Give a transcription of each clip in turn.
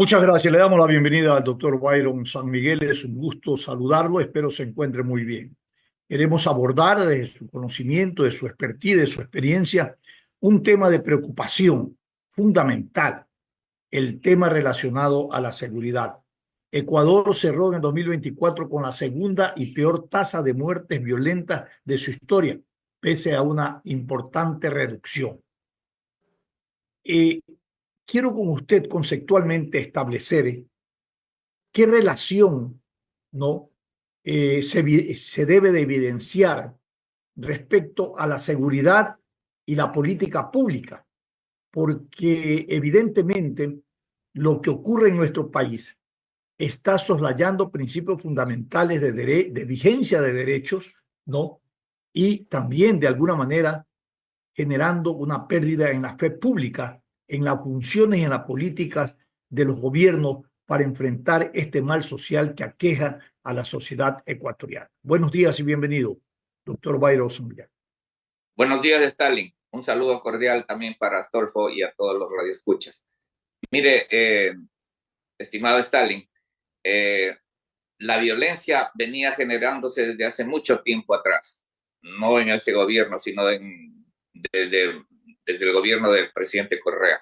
Muchas gracias. Le damos la bienvenida al doctor Byron San Miguel. Es un gusto saludarlo. Espero se encuentre muy bien. Queremos abordar de su conocimiento, de su expertise, de su experiencia, un tema de preocupación fundamental, el tema relacionado a la seguridad. Ecuador cerró en el 2024 con la segunda y peor tasa de muertes violentas de su historia, pese a una importante reducción. Eh, Quiero con usted conceptualmente establecer qué relación, ¿no? Se debe de evidenciar respecto a la seguridad y la política pública, porque evidentemente lo que ocurre en nuestro país está soslayando principios fundamentales de vigencia de derechos, ¿no? Y también de alguna manera generando una pérdida en la fe pública, en las funciones y en las políticas de los gobiernos para enfrentar este mal social que aqueja a la sociedad ecuatoriana. Buenos días y bienvenido, doctor Byron Zumbillaga. Buenos días, Stalin. Un saludo cordial también para Astolfo y a todos los radioescuchas. Mire, estimado Stalin, eh, la violencia venía generándose desde hace mucho tiempo atrás, no en este gobierno, sino desde el gobierno del presidente Correa.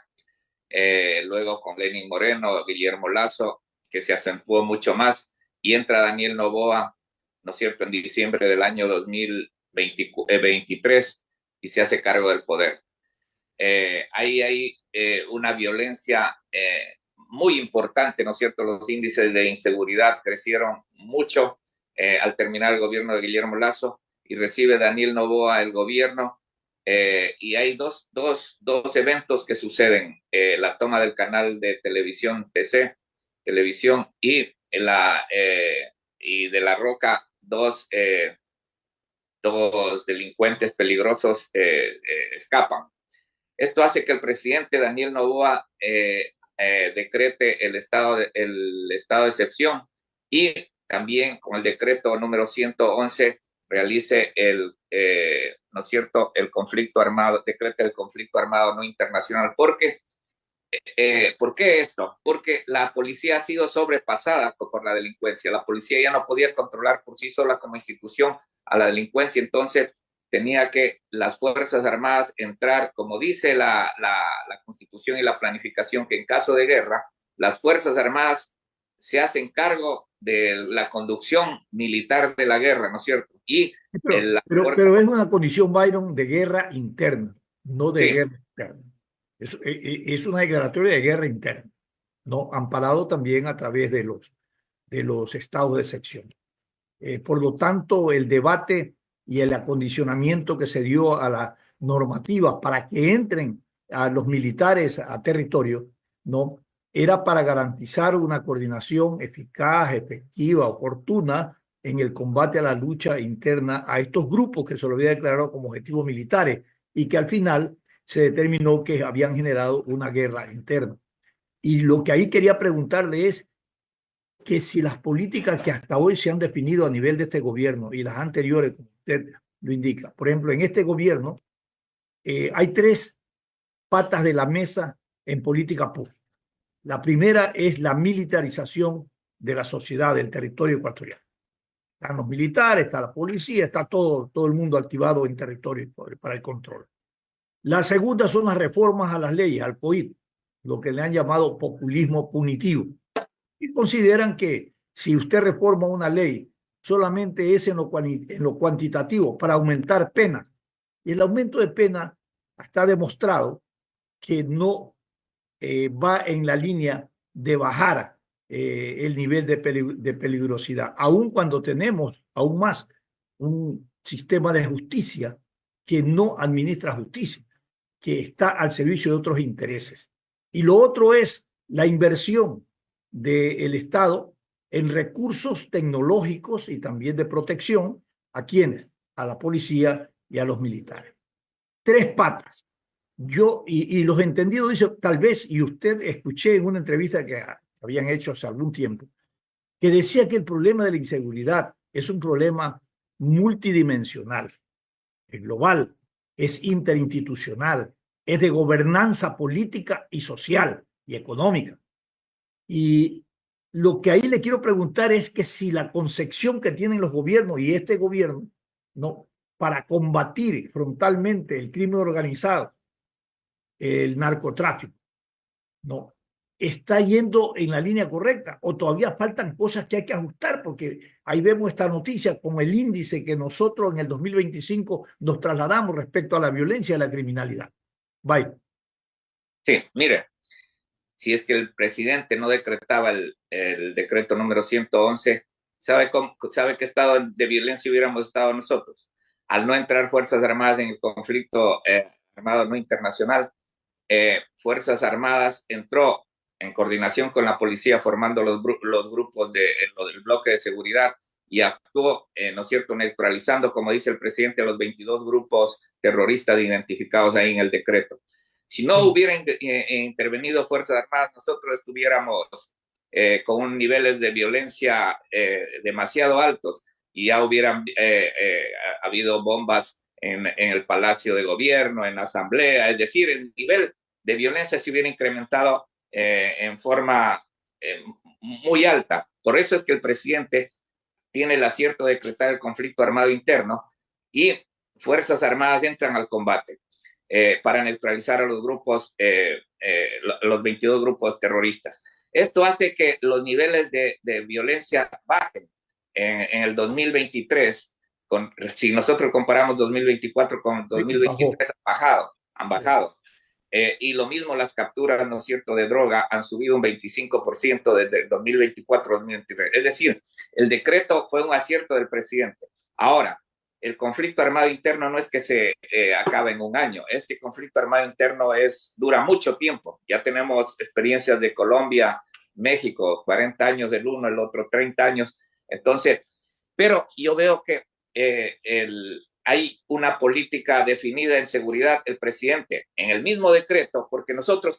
Luego con Lenín Moreno, Guillermo Lasso, que se acentuó mucho más, y entra Daniel Noboa, ¿no es cierto?, en diciembre del año 2023 y se hace cargo del poder. Ahí hay una violencia muy importante, ¿no es cierto? Los índices de inseguridad crecieron mucho al terminar el gobierno de Guillermo Lasso y recibe Daniel Noboa el gobierno. Y hay dos eventos que suceden. La toma del canal de televisión TC, televisión, y de la Roca, dos delincuentes peligrosos escapan. Esto hace que el presidente Daniel Noboa decrete el estado de excepción y también con el decreto número 111 realice ¿no es cierto?, el conflicto armado, decrete el conflicto armado no internacional. ¿Por qué esto? Porque la policía ha sido sobrepasada por la delincuencia. La policía ya no podía controlar por sí sola como institución a la delincuencia, entonces tenía que las Fuerzas Armadas entrar, como dice la Constitución y la planificación, que en caso de guerra, las Fuerzas Armadas se hacen cargo de la conducción militar de la guerra, ¿no es cierto? Y la fuerza... Pero es una condición, Byron, de guerra interna, no de Sí, guerra externa. Es una declaratoria de guerra interna, ¿no? Amparado también a través de los estados de sección. Por lo tanto, el debate y el acondicionamiento que se dio a la normativa para que entren a los militares a territorio, ¿no? Era para garantizar una coordinación eficaz, efectiva, oportuna en el combate a la lucha interna a estos grupos que se lo había declarado como objetivos militares y que al final se determinó que habían generado una guerra interna. Y lo que ahí quería preguntarle es que si las políticas que hasta hoy se han definido a nivel de este gobierno y las anteriores, como usted lo indica, por ejemplo, en este gobierno hay tres patas de la mesa en política pública. La primera es la militarización de la sociedad, del territorio ecuatoriano. Están los militares, está la policía, está todo el mundo activado en territorio para el control. La segunda son las reformas a las leyes, al COIP, lo que le han llamado populismo punitivo. Y consideran que si usted reforma una ley, solamente es en lo cuantitativo para aumentar penas. Y el aumento de pena está demostrado que no va en la línea de bajar el nivel de peligrosidad, aun cuando tenemos aún más un sistema de justicia que no administra justicia, que está al servicio de otros intereses. Y lo otro es la inversión del Estado en recursos tecnológicos y también de protección. ¿A quiénes? A la policía y a los militares. Tres patas. Y los entendidos dicen, tal vez, y usted escuché en una entrevista que habían hecho hace algún tiempo, que decía que el problema de la inseguridad es un problema multidimensional, es global, es interinstitucional, es de gobernanza política y social y económica. Y lo que ahí le quiero preguntar es que si la concepción que tienen los gobiernos y este gobierno, ¿no?, para combatir frontalmente el crimen organizado, el narcotráfico, ¿no?, está yendo en la línea correcta o todavía faltan cosas que hay que ajustar, porque ahí vemos esta noticia con el índice que nosotros en el 2025 nos trasladamos respecto a la violencia y a la criminalidad. Bye. Sí, mire, si es que el presidente no decretaba el decreto número 111, ¿sabe qué estado de violencia hubiéramos estado nosotros? Al no entrar Fuerzas Armadas en el conflicto armado no internacional, Fuerzas Armadas entró en coordinación con la policía formando los grupos del bloque de seguridad y actuó, ¿no es cierto?, neutralizando, como dice el presidente, los 22 grupos terroristas identificados ahí en el decreto. Si no hubiera intervenido Fuerzas Armadas, nosotros estuviéramos con niveles de violencia demasiado altos y ya hubieran habido bombas en el Palacio de Gobierno, en la Asamblea, es decir, el nivel de violencia se hubiera incrementado en forma muy alta. Por eso es que el presidente tiene el acierto de decretar el conflicto armado interno y Fuerzas Armadas entran al combate para neutralizar a los grupos, los 22 grupos terroristas. Esto hace que los niveles de violencia bajen en el 2023. Si nosotros comparamos 2024 con 2023, han bajado. Y lo mismo las capturas, ¿no es cierto?, de droga han subido un 25% desde el 2024 a 2023. Es decir, el decreto fue un acierto del presidente. Ahora, el conflicto armado interno no es que se acabe en un año. Este conflicto armado interno dura mucho tiempo. Ya tenemos experiencias de Colombia, México, 40 años del uno, el otro 30 años. Entonces, pero yo veo que hay una política definida en seguridad. El presidente, en el mismo decreto, porque nosotros,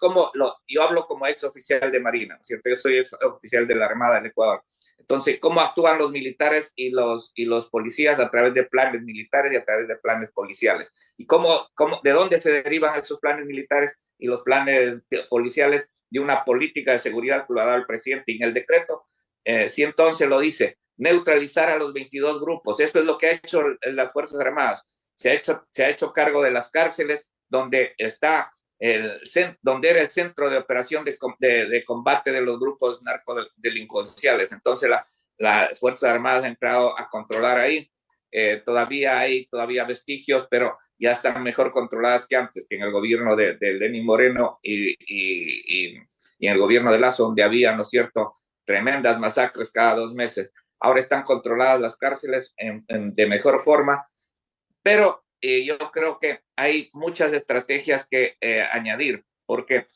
yo hablo como ex oficial de Marina, ¿no es cierto? Yo soy ex oficial de la Armada del Ecuador. Entonces, ¿cómo actúan los militares y los policías a través de planes militares y a través de planes policiales? ¿Y de dónde se derivan esos planes militares y los planes policiales? De una política de seguridad que lo ha dado el presidente. Y en el decreto 111 lo dice, neutralizar a los 22 grupos. Eso es lo que ha hecho las Fuerzas Armadas. Se ha hecho cargo de las cárceles donde donde era el centro de operación de combate de los grupos narcodelincuenciales. Entonces las Fuerzas Armadas han entrado a controlar ahí. Todavía hay vestigios, pero ya están mejor controladas que antes, que en el gobierno de Lenín Moreno y en el gobierno de Lazo, donde había, ¿no es cierto?, tremendas masacres cada 2 meses. Ahora están controladas las cárceles de mejor forma, pero yo creo que hay muchas estrategias que añadir, porque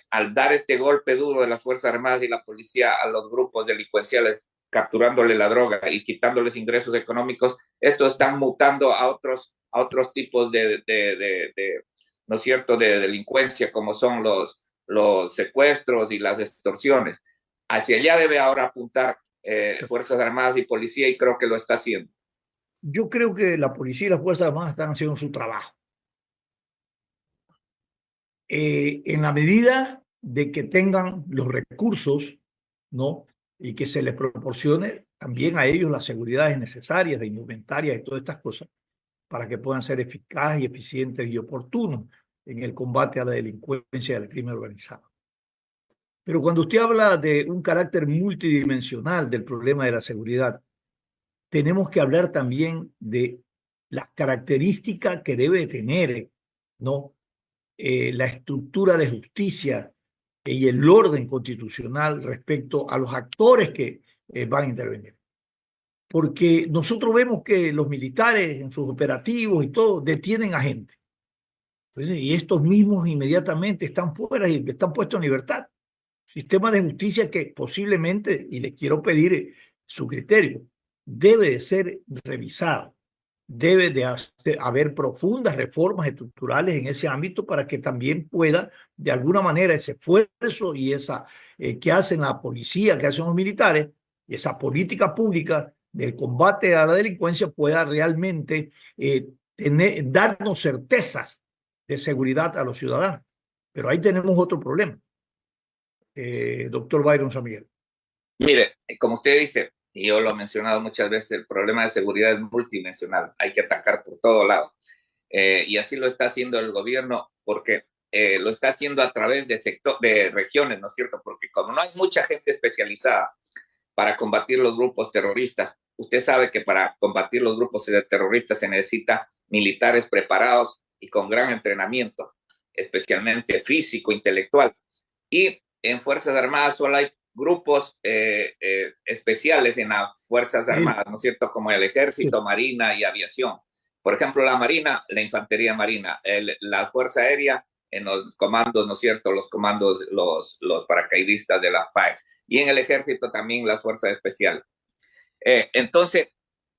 al dar este golpe duro de las Fuerzas Armadas y la policía a los grupos delincuenciales, capturándole la droga y quitándoles ingresos económicos, estos están mutando a otros tipos ¿no es cierto?, de delincuencia, como son los secuestros y las extorsiones. Hacia allá debe ahora apuntar Fuerzas Armadas y Policía, y creo que lo está haciendo. Yo creo que la policía y las Fuerzas Armadas están haciendo su trabajo. En la medida de que tengan los recursos, ¿no?, y que se les proporcione también a ellos las seguridades necesarias de indumentaria y todas estas cosas, para que puedan ser eficaces y eficientes y oportunos en el combate a la delincuencia y al crimen organizado. Pero cuando usted habla de un carácter multidimensional del problema de la seguridad, tenemos que hablar también de las características que debe tener, ¿no?, la estructura de justicia y el orden constitucional respecto a los actores que van a intervenir. Porque nosotros vemos que los militares en sus operativos y todo detienen a gente. Y estos mismos inmediatamente están fuera y están puestos en libertad. Sistema de justicia que posiblemente, y le quiero pedir su criterio, debe de ser revisado. Debe de haber profundas reformas estructurales en ese ámbito para que también pueda, de alguna manera, ese esfuerzo y esa que hacen la policía, que hacen los militares, y esa política pública del combate a la delincuencia pueda realmente darnos certezas de seguridad a los ciudadanos. Pero ahí tenemos otro problema. doctor Byron San Miguel? Mire, como usted dice, y yo lo he mencionado muchas veces, el problema de seguridad es multidimensional, hay que atacar por todo lado. Y así lo está haciendo el gobierno porque lo está haciendo a través de regiones, ¿no es cierto? Porque como no hay mucha gente especializada para combatir los grupos terroristas, usted sabe que para combatir los grupos terroristas se necesita militares preparados y con gran entrenamiento, especialmente físico, intelectual. Y en Fuerzas Armadas solo hay grupos especiales en las Fuerzas Armadas, ¿no es cierto? Como el Ejército, Marina y Aviación. Por ejemplo, la Marina, la Infantería Marina, la Fuerza Aérea en los comandos, ¿no es cierto? Los comandos, los paracaidistas de la FAE. Y en el Ejército también las Fuerzas Especiales. Entonces,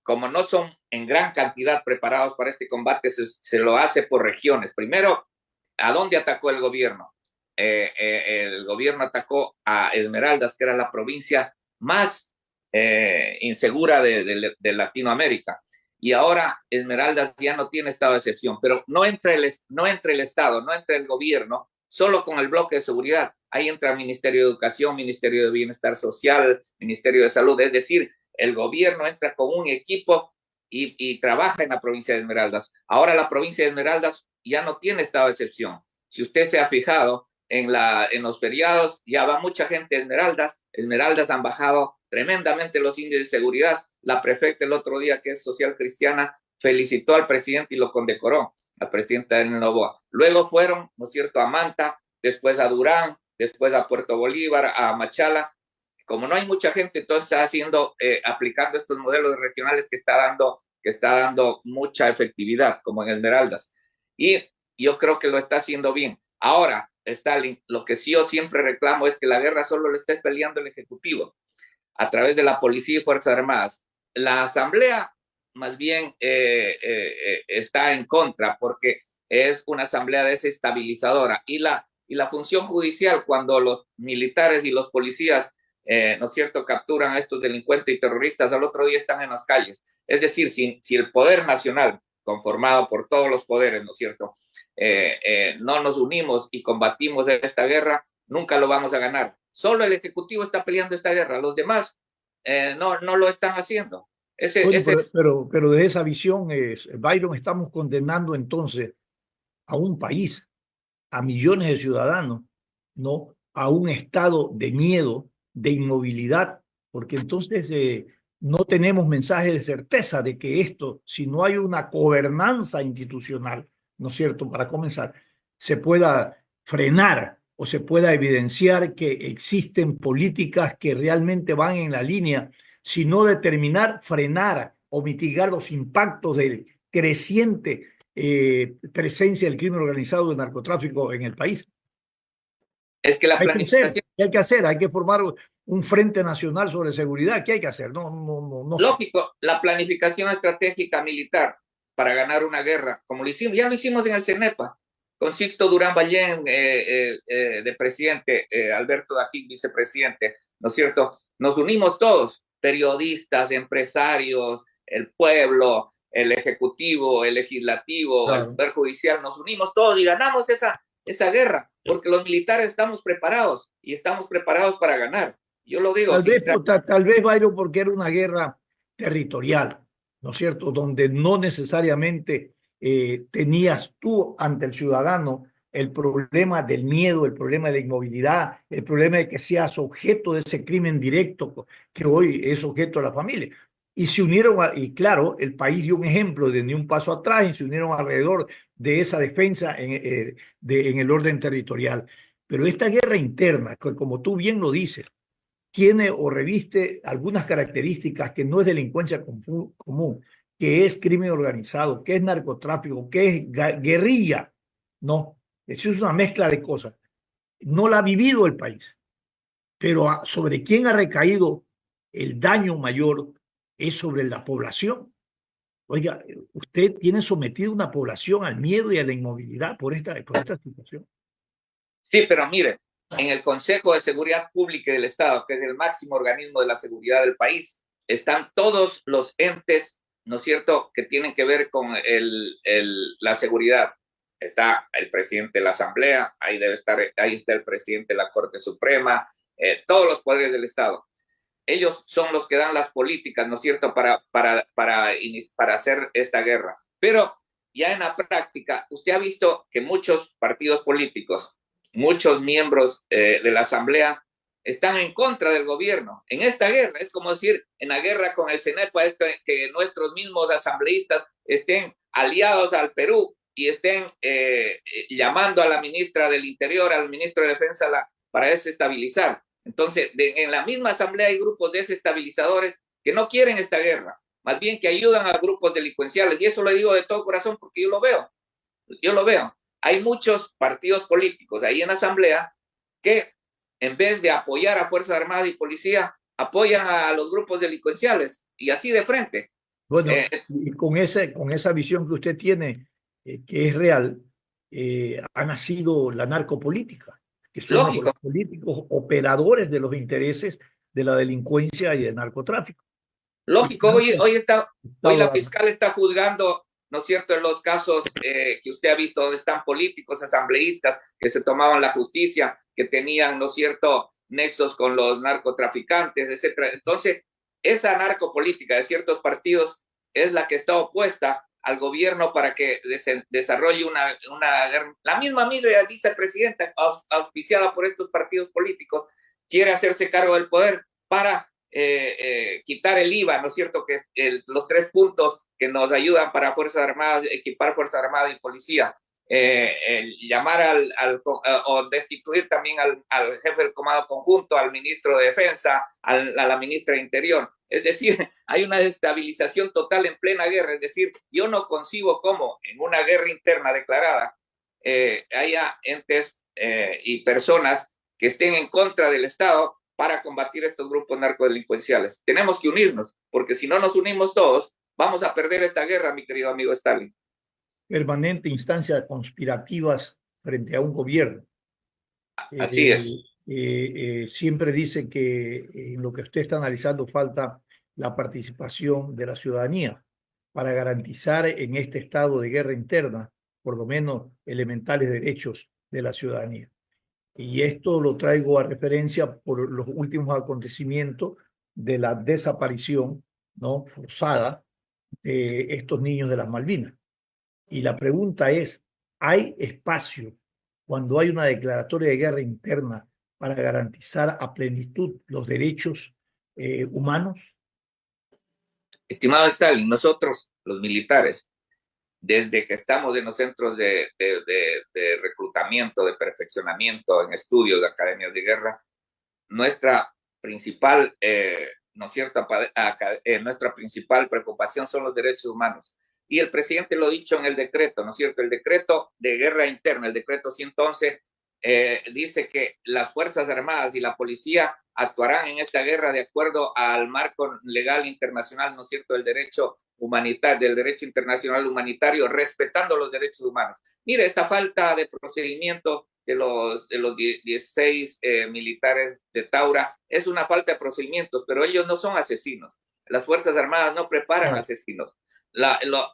como no son en gran cantidad preparados para este combate, se lo hace por regiones. Primero, ¿a dónde atacó el gobierno? El gobierno atacó a Esmeraldas, que era la provincia más insegura de Latinoamérica. Y ahora Esmeraldas ya no tiene estado de excepción, pero no entra el Estado, no entra el gobierno, solo con el bloque de seguridad. Ahí entra el Ministerio de Educación, Ministerio de Bienestar Social, Ministerio de Salud, es decir, el gobierno entra con un equipo y trabaja en la provincia de Esmeraldas. Ahora la provincia de Esmeraldas ya no tiene estado de excepción. Si usted se ha fijado, en los feriados ya va mucha gente a Esmeraldas. Esmeraldas han bajado tremendamente los índices de seguridad. La prefecta el otro día, que es social cristiana, felicitó al presidente y lo condecoró, al presidente Daniel Noboa. Luego fueron, ¿no es cierto?, a Manta, después a Durán, después a Puerto Bolívar, a Machala. Como no hay mucha gente, entonces está aplicando estos modelos regionales que está dando mucha efectividad, como en Esmeraldas. Y yo creo que lo está haciendo bien. Ahora, Stalin, lo que sí yo siempre reclamo es que la guerra solo lo está peleando el Ejecutivo a través de la policía y Fuerzas Armadas. La Asamblea más bien está en contra porque es una asamblea desestabilizadora y la función judicial, cuando los militares y los policías, ¿no es cierto?, capturan a estos delincuentes y terroristas, al otro día están en las calles. Es decir, si el poder nacional, conformado por todos los poderes, ¿no es cierto?, no nos unimos y combatimos esta guerra, nunca lo vamos a ganar. Solo el Ejecutivo está peleando esta guerra, los demás no lo están haciendo. Bueno, pero de esa visión, Byron, estamos condenando entonces a un país, a millones de ciudadanos, ¿no? A un estado de miedo, de inmovilidad, porque entonces no tenemos mensajes de certeza de que esto, si no hay una gobernanza institucional, ¿no es cierto?, para comenzar, se pueda frenar o se pueda evidenciar que existen políticas que realmente van en la línea, sino determinar, frenar o mitigar los impactos del creciente presencia del crimen organizado y del narcotráfico en el país. Es que la planificación... ¿Qué hay que hacer? Hay que formar un frente nacional sobre seguridad. ¿Qué hay que hacer? No Lógico, la planificación estratégica militar para ganar una guerra, como lo hicimos, ya lo hicimos en el CENEPA, con Sixto Durán Ballén de presidente, Alberto Dajín vicepresidente, ¿no es cierto? Nos unimos todos, periodistas, empresarios, el pueblo, el ejecutivo, el legislativo, claro, el poder judicial, nos unimos todos y ganamos esa guerra, porque los militares estamos preparados y estamos preparados para ganar. Yo lo digo. Tal vez, Byron, porque era una guerra territorial, ¿no es cierto? Donde no necesariamente tenías tú ante el ciudadano el problema del miedo, el problema de la inmovilidad, el problema de que seas objeto de ese crimen directo que hoy es objeto de la familia. Y se unieron, y claro, el país dio un ejemplo de ni un paso atrás y se unieron alrededor de esa defensa en el orden territorial. Pero esta guerra interna, como tú bien lo dices, tiene o reviste algunas características que no es delincuencia común, que es crimen organizado, que es narcotráfico, que es guerrilla. No, eso es una mezcla de cosas. No la ha vivido el país, pero sobre quién ha recaído el daño mayor es sobre la población. Oiga, usted tiene sometido una población al miedo y a la inmovilidad por esta situación. Sí, pero mire, en el Consejo de Seguridad Pública del Estado, que es el máximo organismo de la seguridad del país, están todos los entes, ¿no es cierto?, que tienen que ver con la seguridad. está el presidente de la Asamblea, ahí debe estar, ahí está el presidente de la Corte Suprema, todos los poderes del Estado. Ellos son los que dan las políticas, ¿no es cierto?, para hacer esta guerra. Pero ya en la práctica, usted ha visto que muchos partidos políticos, muchos miembros de la Asamblea están en contra del gobierno en esta guerra. Es como decir, en la guerra con el CENEPA, que nuestros mismos asambleístas estén aliados al Perú y estén llamando a la ministra del Interior, al ministro de Defensa para desestabilizar. Entonces, en la misma asamblea hay grupos desestabilizadores que no quieren esta guerra, más bien que ayudan a grupos delincuenciales. Y eso lo digo de todo corazón porque yo lo veo. Yo lo veo. Hay muchos partidos políticos ahí en la asamblea que en vez de apoyar a Fuerzas Armadas y Policía, apoyan a los grupos delincuenciales y así de frente. Bueno, y con esa visión que usted tiene, que es real, ha nacido la narcopolítica, que son Lógico. los políticos operadores de los intereses de la delincuencia y del narcotráfico. Lógico, hoy la fiscal está juzgando, ¿no es cierto?, en los casos que usted ha visto donde están políticos, asambleístas que se tomaban la justicia, que tenían, ¿no es cierto?, nexos con los narcotraficantes, etcétera. Entonces, esa narcopolítica de ciertos partidos es la que está opuesta al gobierno para que desarrolle una guerra. La misma vicepresidenta, auspiciada por estos partidos políticos, quiere hacerse cargo del poder para quitar el IVA, ¿no es cierto? Que los 3 puntos que nos ayudan para Fuerzas Armadas, equipar Fuerzas Armadas y Policía, llamar o destituir también al jefe del Comando Conjunto, al ministro de Defensa, a la ministra de Interior. Es decir, hay una desestabilización total en plena guerra. Es decir, yo no concibo cómo en una guerra interna declarada haya entes y personas que estén en contra del Estado para combatir estos grupos narcodelincuenciales. Tenemos que unirnos, porque si no nos unimos todos, vamos a perder esta guerra, mi querido amigo Stalin. Permanente instancias conspirativas frente a un gobierno. Así es. Siempre dice que en lo que usted está analizando falta la participación de la ciudadanía para garantizar en este estado de guerra interna, por lo menos, elementales derechos de la ciudadanía. Y esto lo traigo a referencia por los últimos acontecimientos de la desaparición, ¿no?, forzada de estos niños de las Malvinas. Y la pregunta es, ¿hay espacio cuando hay una declaratoria de guerra interna para garantizar a plenitud los derechos humanos? Estimado Stalin, nosotros, los militares, desde que estamos en los centros de reclutamiento, de perfeccionamiento, en estudios de academias de guerra, nuestra principal, ¿no es cierto?, nuestra principal preocupación son los derechos humanos. Y el presidente lo ha dicho en el decreto, ¿no es cierto? El decreto de guerra interna, el decreto 111, dice que las Fuerzas Armadas y la Policía actuarán en esta guerra de acuerdo al marco legal internacional, ¿no es cierto?, del derecho humanitario, del derecho internacional humanitario, respetando los derechos humanos. Mire, esta falta de procedimiento de los 16 militares de Taura es una falta de procedimientos, pero ellos no son asesinos. Las Fuerzas Armadas no preparan asesinos.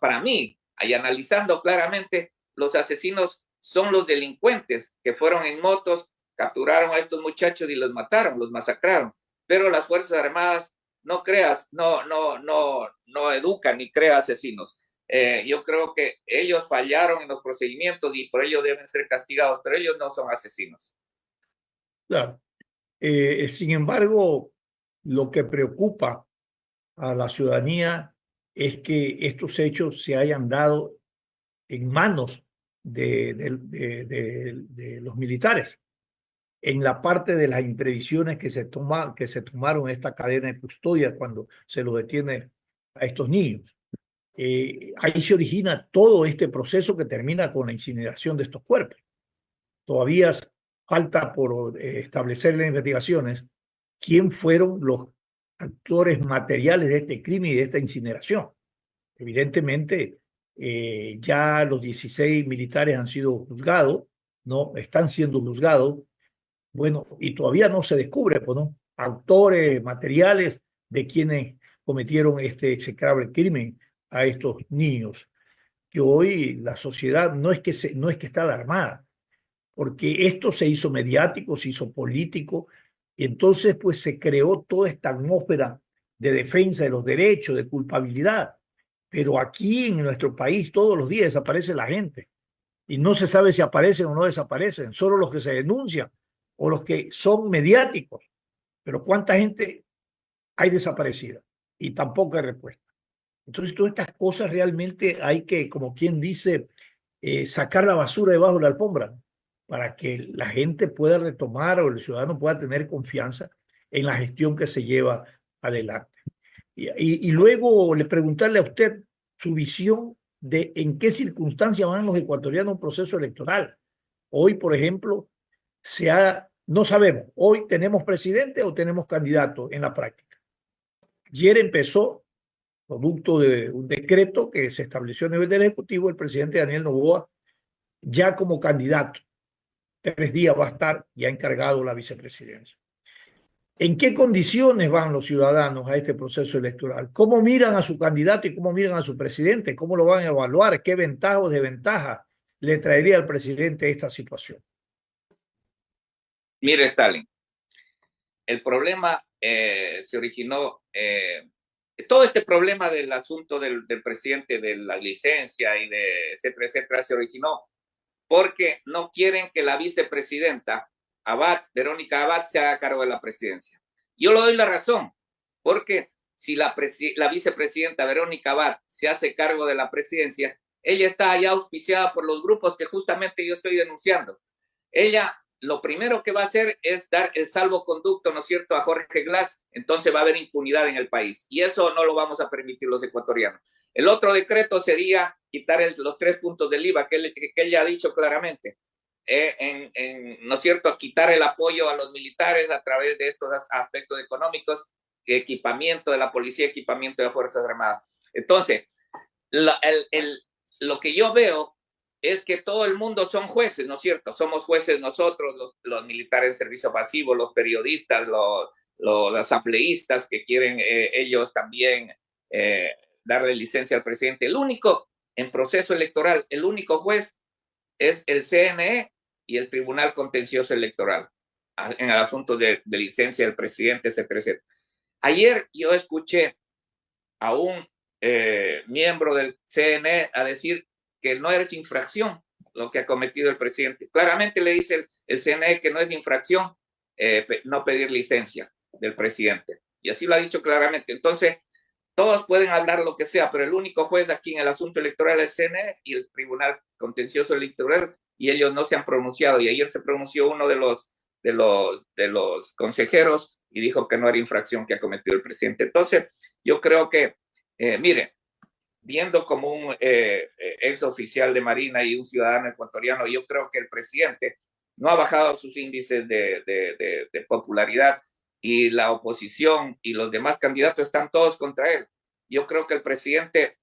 Para mí, ahí analizando claramente, los asesinos son los delincuentes que fueron en motos, capturaron a estos muchachos y los mataron, los masacraron. Pero las Fuerzas Armadas, no creas, no educan ni crean asesinos. Yo creo que ellos fallaron en los procedimientos y por ello deben ser castigados, pero ellos no son asesinos. Claro. Sin embargo, lo que preocupa a la ciudadanía es que estos hechos se hayan dado en manos de los militares, en la parte de las imprevisiones que se tomaron en esta cadena de custodia cuando se los detiene a estos niños. Ahí se origina todo este proceso que termina con la incineración de estos cuerpos. Todavía falta por establecer las investigaciones quién fueron los actores materiales de este crimen y de esta incineración. Evidentemente, ya los 16 militares han sido juzgados, ¿no? Están siendo juzgados, bueno, y todavía no se descubre, pues, ¿no?, autores materiales de quienes cometieron este execrable crimen a estos niños. que hoy la sociedad no es que está alarmada, porque esto se hizo mediático, se hizo político, y entonces pues se creó toda esta atmósfera de defensa de los derechos, de culpabilidad. Pero aquí en nuestro país todos los días desaparece la gente y no se sabe si aparecen o no desaparecen, solo los que se denuncian o los que son mediáticos. Pero ¿cuánta gente hay desaparecida? Y tampoco hay respuesta. Entonces, todas estas cosas realmente hay que, como quien dice, sacar la basura debajo de la alfombra para que la gente pueda retomar o el ciudadano pueda tener confianza en la gestión que se lleva adelante. Y luego le preguntarle a usted su visión de en qué circunstancias van los ecuatorianos a un proceso electoral. Hoy, por ejemplo, no sabemos, hoy tenemos presidente o tenemos candidato en la práctica. Ayer empezó, producto de un decreto que se estableció a nivel del Ejecutivo, el presidente Daniel Noboa ya como candidato. 3 días va a estar ya encargado la vicepresidencia. ¿En qué condiciones van los ciudadanos a este proceso electoral? ¿Cómo miran a su candidato y cómo miran a su presidente? ¿Cómo lo van a evaluar? ¿Qué ventaja o desventaja le traería al presidente esta situación? Mire, Stalin, el problema se originó, todo este problema del asunto del presidente de la licencia y de etcétera, se originó porque no quieren que la vicepresidenta Verónica Abad, se haga cargo de la presidencia. Yo le doy la razón, porque si la vicepresidenta Verónica Abad se hace cargo de la presidencia, ella está ya auspiciada por los grupos que justamente yo estoy denunciando. Ella lo primero que va a hacer es dar el salvoconducto, ¿no es cierto?, a Jorge Glass, entonces va a haber impunidad en el país, y eso no lo vamos a permitir los ecuatorianos. El otro decreto sería quitar los 3 puntos del IVA, que ella ha dicho claramente, ¿no es cierto?, quitar el apoyo a los militares a través de estos aspectos económicos, equipamiento de la policía, equipamiento de las Fuerzas Armadas. Entonces, lo que yo veo es que todo el mundo son jueces, ¿no es cierto? Somos jueces nosotros, los militares en servicio pasivo, los periodistas, los asambleístas que quieren ellos también darle licencia al presidente. El único, en proceso electoral, el único juez es el CNE y el Tribunal Contencioso Electoral en el asunto de licencia del presidente, etcétera, etcétera. Ayer yo escuché a un miembro del CNE a decir que no es infracción lo que ha cometido el presidente. Claramente le dice el CNE que no es infracción no pedir licencia del presidente. Y así lo ha dicho claramente. Entonces, todos pueden hablar lo que sea, pero el único juez aquí en el asunto electoral es el CNE y el Tribunal Contencioso Electoral, y ellos no se han pronunciado. Y ayer se pronunció uno de los consejeros y dijo que no era infracción que ha cometido el presidente. Entonces, yo creo que, mire, viendo como un ex oficial de Marina y un ciudadano ecuatoriano, yo creo que el presidente no ha bajado sus índices de popularidad, y la oposición y los demás candidatos están todos contra él. Yo creo que el presidente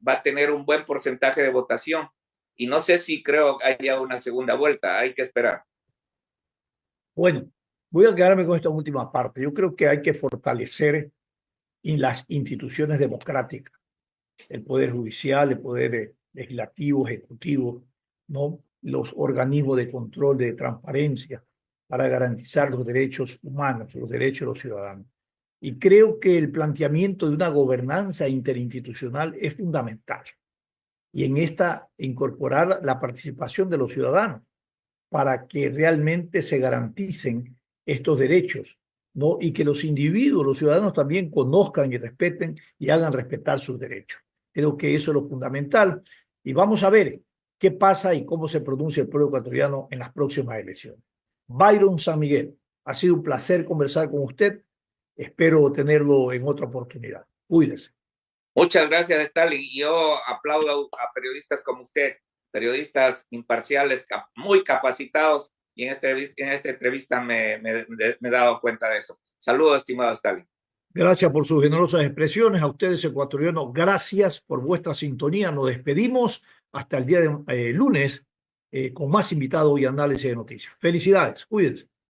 va a tener un buen porcentaje de votación, y no sé si creo que haya una segunda vuelta, hay que esperar. Bueno, voy a quedarme con esta última parte. Yo creo que hay que fortalecer en las instituciones democráticas, el Poder Judicial, el Poder Legislativo, Ejecutivo, ¿no?, los organismos de control, de transparencia, para garantizar los derechos humanos, los derechos de los ciudadanos. Y creo que el planteamiento de una gobernanza interinstitucional es fundamental. Y en esta incorporar la participación de los ciudadanos para que realmente se garanticen estos derechos, ¿no? Y que los individuos, los ciudadanos también conozcan y respeten y hagan respetar sus derechos. Creo que eso es lo fundamental. Y vamos a ver qué pasa y cómo se pronuncia el pueblo ecuatoriano en las próximas elecciones. Byron San Miguel, ha sido un placer conversar con usted. Espero tenerlo en otra oportunidad. Cuídese. Muchas gracias, Stalin. Yo aplaudo a periodistas como usted, periodistas imparciales, muy capacitados, y en esta entrevista me he dado cuenta de eso. Saludos, estimado Stalin. Gracias por sus generosas expresiones. A ustedes, ecuatorianos, gracias por vuestra sintonía. Nos despedimos hasta el día de lunes con más invitados y análisis de noticias. Felicidades. Cuídense.